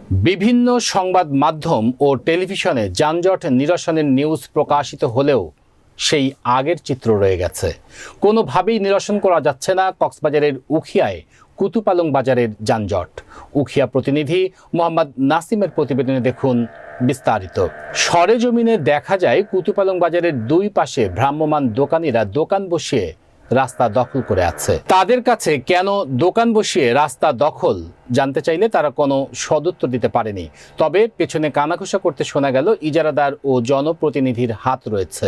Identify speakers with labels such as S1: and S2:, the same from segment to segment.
S1: বিভিন্ন সংবাদ মাধ্যম ও টেলিভিশনে যানজট নিরসনের নিউজ প্রকাশিত হলেও সেই আগের চিত্র রয়ে গেছে। কোনোভাবেই নিরসন করা যাচ্ছে না কক্সবাজারের উখিয়ায় কুতুপালং বাজারের যানজট। উখিয়া প্রতিনিধি মোহাম্মদ নাসিমের প্রতিবেদনে দেখুন বিস্তারিত। সরেজমিনে দেখা যায় কুতুপালং বাজারের দুই পাশে ভ্রাম্যমাণ দোকানিরা দোকান বসিয়ে রাস্তা দখল করে আছে। তাদের কাছে কেন দোকান বসিয়ে রাস্তা দখল জানতে চাইলে তারা কোনো সদুত্তর দিতে পারেনি। তবে পেছনে কানাঘুষা করতে শোনা গেল ইজারাদার ও জনপ্রতিনিধির হাত রয়েছে।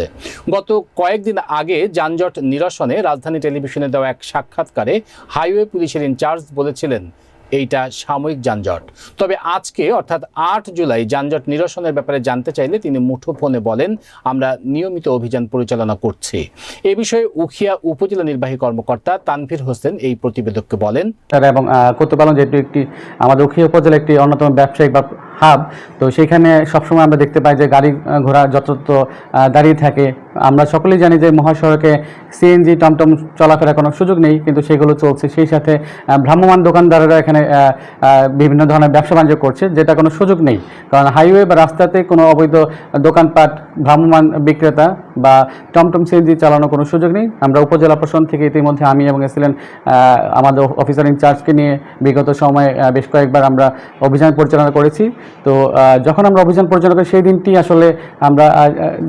S1: গত কয়েকদিন আগে যানজট নিরসনে রাজধানী টেলিভিশনে দেওয়া এক সাক্ষাৎকারে হাইওয়ে পুলিশের ইনচার্জ বলেছিলেন এইটা সাময়িক যানজট। তবে আজকে অর্থাৎ ৮ জুলাই যানজট নিরসনের ব্যাপারে জানতে চাইলে তিনি মুঠোফোনে বলেন, আমরা নিয়মিত অভিযান পরিচালনা করছি। এ বিষয়ে উখিয়া উপজেলা নির্বাহী কর্মকর্তা তানভীর হোসেন এই প্রতিবেদককে বলেন,
S2: এবং কুতুপালং যেটি একটি আমাদের উখিয়া উপজেলা একটি অন্যতম ব্যবসায়িক বা হাব, তো সেখানে সবসময় আমরা দেখতে পাই যে গাড়ি ঘোড়া যত্রতত্র দাঁড়িয়ে থাকে। আমরা সকলেই জানি যে মহাসড়কে সিএনজি টমটম চলাফেরার কোনো সুযোগ নেই, কিন্তু সেগুলো চলছে। সেই সাথে ভ্রাম্যমাণ দোকানদারেরা এখানে বিভিন্ন ধরনের ব্যবসা বাণিজ্য করছে, যেটা কোনো সুযোগ নেই। কারণ হাইওয়ে বা রাস্তাতে কোনো অবৈধ দোকানপাট, ভ্রাম্যমাণ বিক্রেতা বা টমটম সিএনজি চালানোর কোনো সুযোগ নেই। আমরা উপজেলা প্রশাসন থেকে ইতিমধ্যে আমি এবং এসিলেন আমাদের অফিসার ইনচার্জকে নিয়ে বিগত সময়ে বেশ কয়েকবার আমরা অভিযান পরিচালনা করেছি। তো যখন আমরা অভিযান পরিচালনা করি সেই দিনটি আসলে আমরা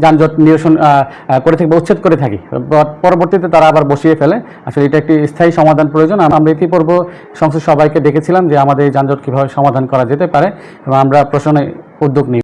S2: যানজট নিরসন করে থাকি বা উচ্ছেদ করে থাকি। পরবর্তীতে তারা আবার বসিয়ে ফেলে। আসলে এটা একটি স্থায়ী সমাধান প্রয়োজন। আমরা ইতিপূর্বে সংশ্লিষ্ট সবাইকে দেখেছিলাম যে আমাদের এই যানজট কীভাবে সমাধান করা যেতে পারে এবং আমরা প্রশাসনে উদ্যোগ নিই।